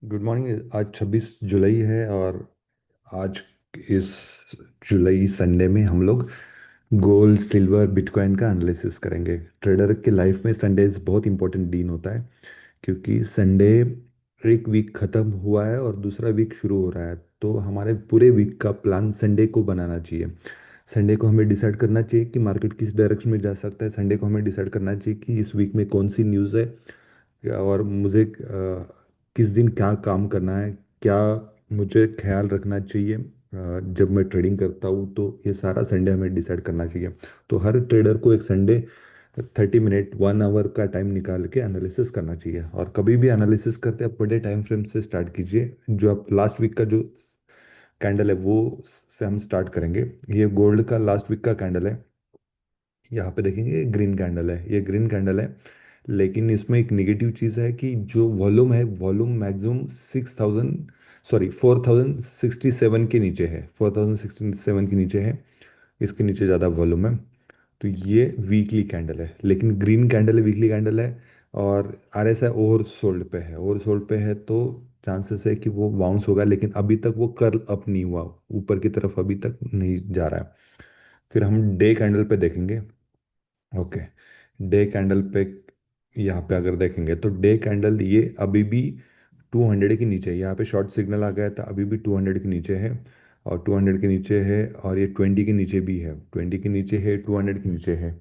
Good morning. आज 26 जुलाई है और आज इस जुलाई संडे में हम लोग गोल्ड सिल्वर बिटकॉइन का एनालिसिस करेंगे। ट्रेडर के लाइफ में संडेज बहुत इंपॉर्टेंट दिन होता है, क्योंकि संडे एक वीक ख़त्म हुआ है और दूसरा वीक शुरू हो रहा है। तो हमारे पूरे वीक का प्लान संडे को बनाना चाहिए। संडे को हमें डिसाइड करना चाहिए कि मार्केट किस डायरेक्शन में जा सकता है। संडे को हमें डिसाइड करना चाहिए कि इस वीक में कौन सी न्यूज़ है और मुझे किस दिन क्या काम करना है, क्या मुझे ख्याल रखना चाहिए जब मैं ट्रेडिंग करता हूँ। तो ये सारा संडे हमें डिसाइड करना चाहिए। तो हर ट्रेडर को एक संडे 30 मिनट 1 आवर का टाइम निकाल के एनालिसिस करना चाहिए। और कभी भी एनालिसिस करते आप बड़े टाइम फ्रेम से स्टार्ट कीजिए। जो आप लास्ट वीक का जो कैंडल है वो से हम स्टार्ट करेंगे। ये गोल्ड का लास्ट वीक का कैंडल है। यहाँ पे देखेंगे ग्रीन कैंडल है, ये ग्रीन कैंडल है। लेकिन इसमें एक नेगेटिव चीज़ है कि जो वॉल्यूम है, वॉल्यूम मैक्सिमम 4067 के नीचे है, 4067 के नीचे है। इसके नीचे ज़्यादा वॉल्यूम है। तो ये वीकली कैंडल है, लेकिन ग्रीन कैंडल है, वीकली कैंडल है। और RSI ओवर सोल्ड पे है, ओवर सोल्ड पे है तो चांसेस है कि वो बाउंस होगा, लेकिन अभी तक वो कर्ल अप नहीं हुआ, ऊपर की तरफ अभी तक नहीं जा रहा है। फिर हम डे कैंडल पे देखेंगे। ओके, डे कैंडल पे यहाँ पे अगर देखेंगे तो डे कैंडल ये अभी भी 200 के नीचे है। यहाँ पे शॉर्ट सिग्नल आ गया था, अभी भी 200 के नीचे है। और 200 के नीचे है, और ये 20 के नीचे भी है, 20 के नीचे है, 200 के नीचे है।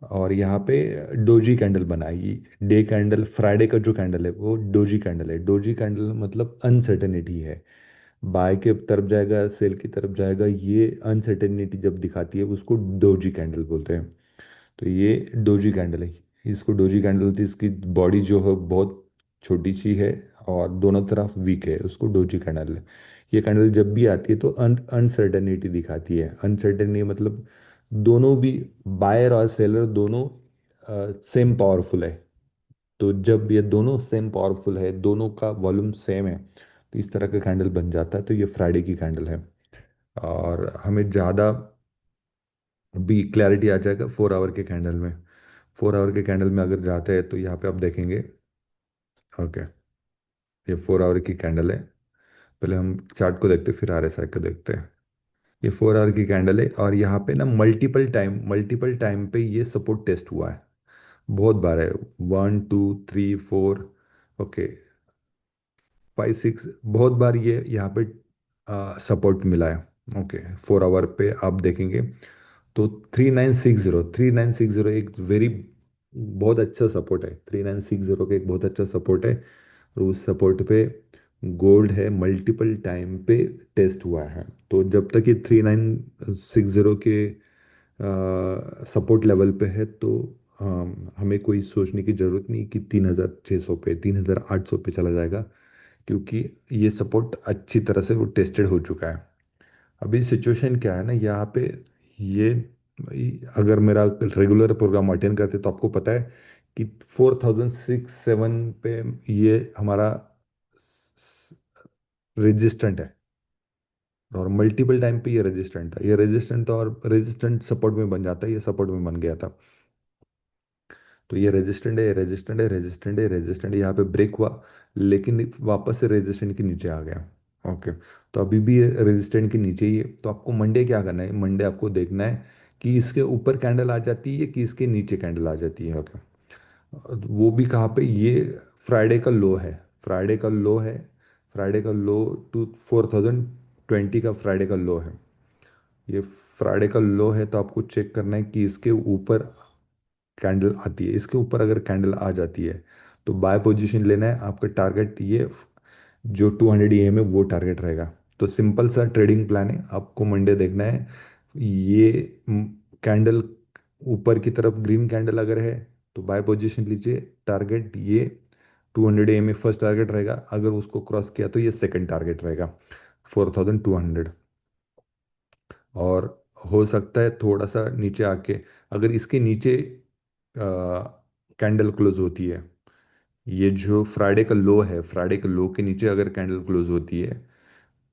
और यहाँ पे डोजी कैंडल बना है। ये डे कैंडल, फ्राइडे का जो कैंडल है वो डोजी कैंडल है। डोजी कैंडल मतलब अनसर्टेनिटी है, बाय के तरफ जाएगा, सेल की तरफ जाएगा। ये अनसर्टेनिटी जब दिखाती है उसको डोजी कैंडल बोलते हैं। तो ये डोजी कैंडल है। इसको डोजी कैंडल थी, इसकी बॉडी जो है बहुत छोटी सी है और दोनों तरफ वीक है, उसको डोजी कैंडल है। ये कैंडल जब भी आती है तो अनसर्टेनिटी दिखाती है। अनसर्टेनिटी मतलब दोनों भी, बायर और सेलर दोनों सेम पावरफुल है। तो जब ये दोनों सेम पावरफुल है, दोनों का वॉल्यूम सेम है, तो इस तरह का कैंडल बन जाता है। तो ये फ्राइडे की कैंडल है। और हमें ज़्यादा भी क्लैरिटी आ जाएगा 4 आवर के कैंडल में। 4 आवर के कैंडल में अगर जाते हैं तो यहाँ पे आप देखेंगे। ओके, ये 4 आवर की कैंडल है। पहले हम चार्ट को देखते हैं, फिर RSI को देखते हैं। ये 4 आवर की कैंडल है और यहाँ पे ना मल्टीपल टाइम पे ये सपोर्ट टेस्ट हुआ है। बहुत बार है, 1 2 3 4, ओके, 5 6, बहुत बार ये यहाँ पे सपोर्ट मिला है। ओके, 4 आवर पे आप देखेंगे तो 3960 एक वेरी बहुत अच्छा सपोर्ट है। 3960 का एक बहुत अच्छा सपोर्ट है। और उस सपोर्ट पे गोल्ड है, मल्टीपल टाइम पे टेस्ट हुआ है। तो जब तक ये 3960 के सपोर्ट लेवल पे है तो हमें कोई सोचने की ज़रूरत नहीं कि 3600 पे, 3800 पे चला जाएगा, क्योंकि ये सपोर्ट अच्छी तरह से वो टेस्टेड हो चुका है। अभी सिचुएशन क्या है ना यहाँ पे, ये अगर मेरा रेगुलर प्रोग्राम अटेंड करते तो आपको पता है कि 4006-7 पे ये हमारा रेजिस्टेंट है। और मल्टीपल टाइम पे ये रेजिस्टेंट था, ये रेजिस्टेंट था और रेजिस्टेंट सपोर्ट में बन जाता है, ये सपोर्ट में बन गया था। तो ये रेजिस्टेंट है, रेजिस्टेंट है, रेजिस्टेंट है, रेजिस्टेंट, यहाँ पे ब्रेक हुआ, लेकिन वापस से रेजिस्टेंट के नीचे आ गया। ओके, तो अभी भी ये रेजिस्टेंट के नीचे ही है। तो आपको मंडे क्या करना है, मंडे आपको देखना है कि इसके ऊपर कैंडल आ जाती है कि इसके नीचे कैंडल आ जाती है। ओके, वो भी कहाँ पे, ये फ्राइडे का लो है, फ्राइडे का लो है, फ्राइडे का लो 4020 का फ्राइडे का लो है। ये फ्राइडे का लो है, तो आपको चेक करना है कि इसके ऊपर कैंडल आती है। इसके ऊपर अगर कैंडल आ जाती है तो बाय पोजीशन लेना है। आपका टारगेट ये जो 200 EM है वो टारगेट रहेगा। तो सिंपल सा ट्रेडिंग प्लान है, आपको मंडे देखना है। ये कैंडल ऊपर की तरफ ग्रीन कैंडल अगर है तो बाय पोजीशन लीजिए। टारगेट ये 200 EM फर्स्ट टारगेट रहेगा, अगर उसको क्रॉस किया तो ये सेकंड टारगेट रहेगा 4200। और हो सकता है थोड़ा सा नीचे आके, अगर इसके नीचे कैंडल क्लोज होती है, ये जो फ्राइडे का लो है, फ्राइडे के लो के नीचे अगर कैंडल क्लोज होती है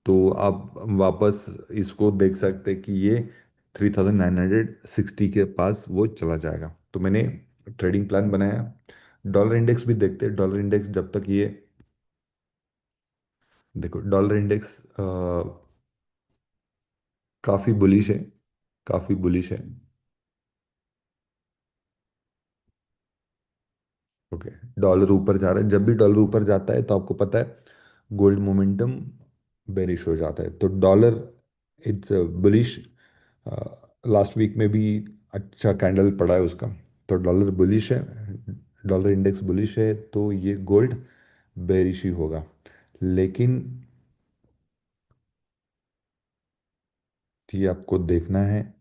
तो आप वापस इसको देख सकते हैं कि ये 3960 के पास वो चला जाएगा। तो मैंने ट्रेडिंग प्लान बनाया। डॉलर इंडेक्स भी देखते हैं। डॉलर इंडेक्स जब तक ये देखो डॉलर इंडेक्स काफ़ी बुलिश है, काफ़ी बुलिश है। ओके, डॉलर ऊपर जा रहा है, जब भी डॉलर ऊपर जाता है तो आपको पता है गोल्ड मोमेंटम बेरिश हो जाता है। तो dollar it's bullish, last week में भी अच्छा कैंडल पड़ा है उसका। तो डॉलर बुलिश है, डॉलर इंडेक्स बुलिश है, तो ये गोल्ड बेरिश ही होगा। लेकिन ये आपको देखना है।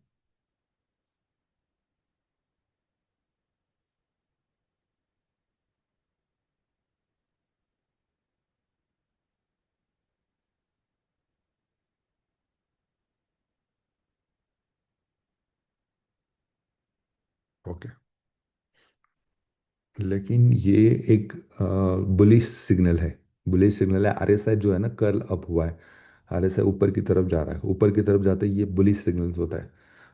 ओके, लेकिन ये एक बुलिश सिग्नल है, बुलिश सिग्नल है। आरएसआई जो है ना कर्ल अप हुआ है, आरएसआई ऊपर की तरफ जा रहा है, ऊपर की तरफ जाते ही ये बुलिश सिग्नल्स होता है।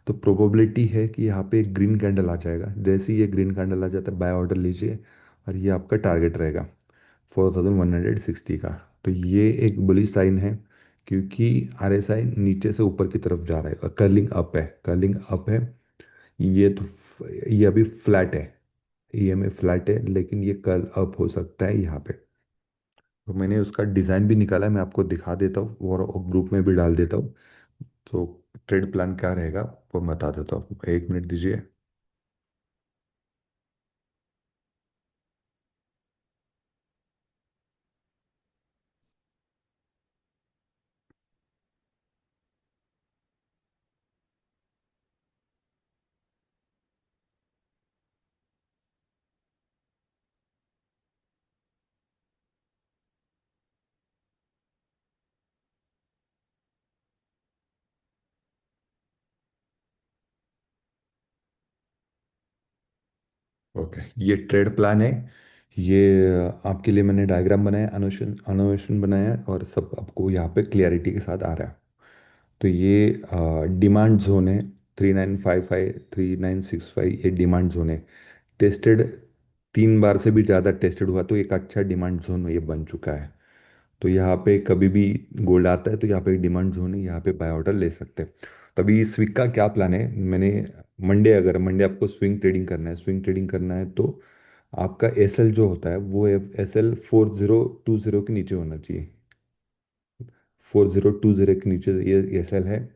तो प्रोबेबिलिटी है कि यहाँ पे एक ग्रीन कैंडल आ जाएगा। जैसे ही ये ग्रीन कैंडल आ जाता है बाय ऑर्डर लीजिए, और ये आपका टारगेट रहेगा 4160 का। तो ये एक बुलिश साइन है, क्योंकि आरएसआई नीचे से ऊपर की तरफ जा रहा है, कर्लिंग अप है, कर्लिंग अप है। ये तो ये अभी फ्लैट है, ईएमए फ्लैट है, लेकिन ये कल अप हो सकता है यहाँ पे। तो मैंने उसका डिज़ाइन भी निकाला है, मैं आपको दिखा देता हूँ और ग्रुप में भी डाल देता हूँ। तो ट्रेड प्लान क्या रहेगा वो मैं बता देता हूँ, 1 मिनट दीजिए। ओके, ये ट्रेड प्लान है। ये आपके लिए मैंने डायग्राम बनाया, एनोशन एनोवेशन बनाया है, और सब आपको यहाँ पे क्लियरिटी के साथ आ रहा है। तो ये डिमांड जोन है, 3955 3965, ये डिमांड जोन है। टेस्टेड 3 बार से भी ज़्यादा टेस्टेड हुआ, तो एक अच्छा डिमांड जोन ये बन चुका है। तो यहाँ पे कभी भी गोल्ड आता है तो यहाँ पे एक डिमांड जोन है, यहाँ पे बाय ऑर्डर ले सकते हैं। तभी इस वीक का क्या प्लान है, मैंने मंडे, अगर मंडे आपको स्विंग ट्रेडिंग करना है, स्विंग ट्रेडिंग करना है तो आपका एसएल जो होता है वो एसएल 4020 के नीचे होना चाहिए। 4020 के नीचे ये एसएल है,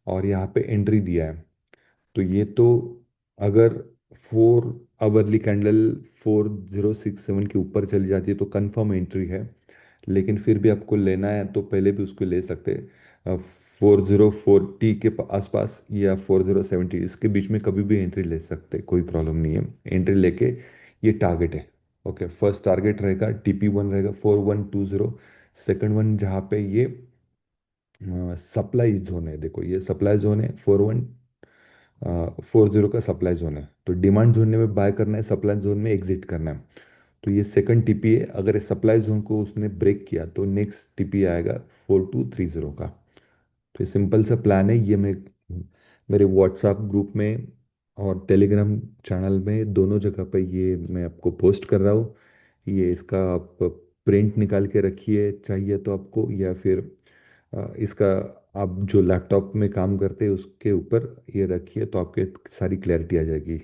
और यहाँ पे एंट्री दिया है। तो ये तो अगर 4 आवरली कैंडल 4067 के ऊपर चली जाती है तो कंफर्म एंट्री है। लेकिन फिर भी आपको लेना है तो पहले भी उसको ले सकते हैं, 4040 के आसपास या 4070, इसके बीच में कभी भी एंट्री ले सकते हैं, कोई प्रॉब्लम नहीं है। एंट्री लेके ये टारगेट है। ओके, फर्स्ट टारगेट रहेगा TP1 रहेगा 4120। सेकंड वन जहाँ पे ये सप्लाई जोन है, देखो ये सप्लाई जोन है, 4140 का सप्लाई जोन है। तो डिमांड जोन में बाय करना है, सप्लाई जोन में एग्जिट करना है। तो ये सेकंड टीपी है, अगर इस सप्लाई जोन को उसने ब्रेक किया तो नेक्स्ट टीपी आएगा 4230 का। तो ये सिंपल सा प्लान है, ये मैं मेरे व्हाट्सएप ग्रुप में और टेलीग्राम चैनल में दोनों जगह पे ये मैं आपको पोस्ट कर रहा हूँ। ये इसका आप प्रिंट निकाल के रखिए चाहिए तो आपको, या फिर इसका आप जो लैपटॉप में काम करते हैं उसके ऊपर ये रखिए तो आपके सारी क्लैरिटी आ जाएगी।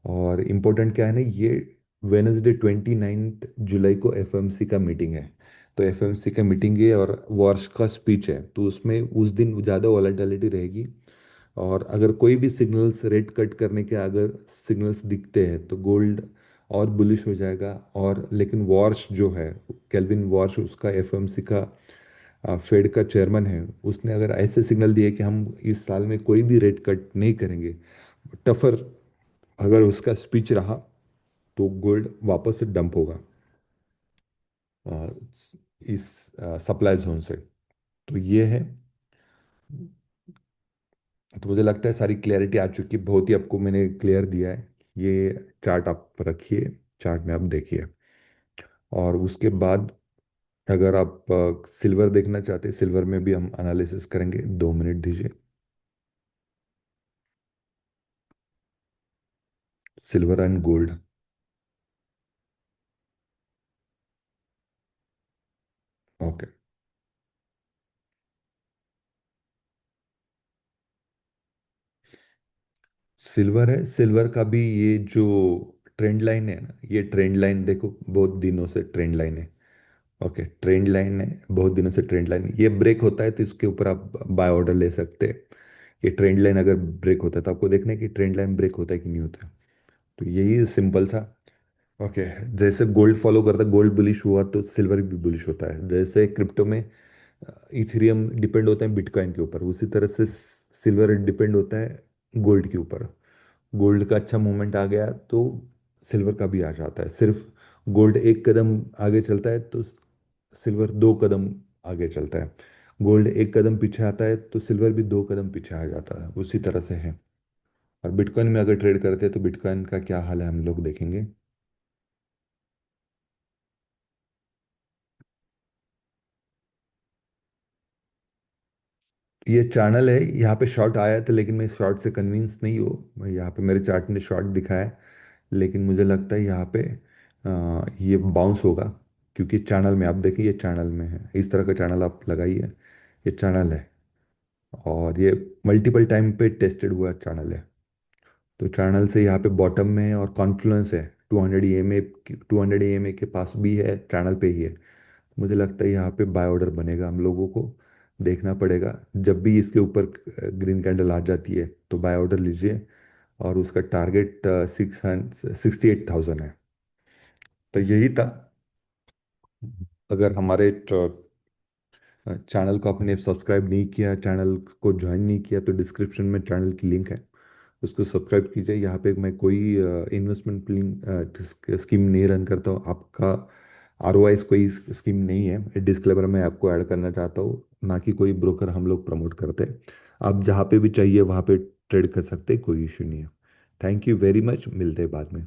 और इम्पोर्टेंट क्या है ना, ये वेनसडे 29 जुलाई को एफएमसी का मीटिंग है। तो एफएमसी का मीटिंग है और वार्ष का स्पीच है, तो उसमें उस दिन ज़्यादा वॉलेटिलिटी रहेगी। और अगर कोई भी सिग्नल्स रेट कट करने के अगर सिग्नल्स दिखते हैं तो गोल्ड और बुलिश हो जाएगा। और लेकिन वॉर्श जो है, केल्विन वॉर्श, उसका एफएमसी का फेड का चेयरमैन है, उसने अगर ऐसे सिग्नल दिए कि हम इस साल में कोई भी रेट कट नहीं करेंगे, टफर अगर उसका स्पीच रहा, तो गोल्ड वापस से डंप होगा अ, इस सप्लाई जोन से। तो ये है। तो मुझे लगता है सारी क्लैरिटी आ चुकी है, बहुत ही आपको मैंने क्लियर दिया है। ये चार्ट आप रखिए, चार्ट में आप देखिए। और उसके बाद अगर आप सिल्वर देखना चाहते हैं, सिल्वर में भी हम एनालिसिस करेंगे, 2 मिनट दीजिए। Silver and gold. Okay. Silver है, सिल्वर का भी ये जो ट्रेंड लाइन है ना, ये ट्रेंड लाइन देखो, बहुत दिनों से ट्रेंड लाइन है। ओके, ट्रेंड लाइन है, बहुत दिनों से ट्रेंड लाइन, ये ब्रेक होता है तो इसके ऊपर आप बाय ऑर्डर ले सकते हैं। ये ट्रेंड लाइन अगर ब्रेक होता है तो आपको देखना है कि ट्रेंड लाइन ब्रेक होता है कि नहीं होता है। तो यही सिंपल सा। ओके, जैसे गोल्ड फॉलो करता है, गोल्ड बुलिश हुआ तो सिल्वर भी बुलिश होता है। जैसे क्रिप्टो में इथेरियम डिपेंड होता है बिटकॉइन के ऊपर, उसी तरह से सिल्वर डिपेंड होता है गोल्ड के ऊपर। गोल्ड का अच्छा मूवमेंट आ गया तो सिल्वर का भी आ जाता है। सिर्फ गोल्ड एक कदम आगे चलता है तो सिल्वर दो कदम आगे चलता है। गोल्ड एक कदम पीछे आता है तो सिल्वर भी दो कदम पीछे आ जाता है, उसी तरह से है। और बिटकॉइन में अगर ट्रेड करते हैं तो बिटकॉइन का क्या हाल है हम लोग देखेंगे। ये चैनल है, यहाँ पे शॉर्ट आया था लेकिन मैं शॉर्ट से कन्विंस नहीं हूँ। यहाँ पे मेरे चार्ट ने शॉर्ट दिखाया है, लेकिन मुझे लगता है यहाँ पे ये बाउंस होगा। क्योंकि चैनल में आप देखिए, ये चैनल में है, इस तरह का चैनल आप लगाइए, ये चैनल है। और ये मल्टीपल टाइम पे टेस्टेड हुआ चैनल है। तो चैनल से यहाँ पे बॉटम में है और कॉन्फ्लुएंस है 200 EMA, 200 EMA के पास भी है, चैनल पे ही है। मुझे लगता है यहाँ पे बाय ऑर्डर बनेगा, हम लोगों को देखना पड़ेगा। जब भी इसके ऊपर ग्रीन कैंडल आ जाती है तो बाय ऑर्डर लीजिए। और उसका टारगेट 68,000 है। तो यही था। अगर हमारे चैनल को आपने सब्सक्राइब नहीं किया, चैनल को ज्वाइन नहीं किया, तो डिस्क्रिप्शन में चैनल की लिंक है, उसको सब्सक्राइब कीजिए। यहाँ पे मैं कोई इन्वेस्टमेंट स्कीम नहीं रन करता हूँ। आपका ROI कोई स्कीम नहीं है, डिस्क्लेमर मैं आपको ऐड करना चाहता हूँ। ना कि कोई ब्रोकर हम लोग प्रमोट करते हैं। आप जहाँ पे भी चाहिए वहाँ पे ट्रेड कर सकते हैं, कोई इशू नहीं है। थैंक यू वेरी मच, मिलते हैं बाद में।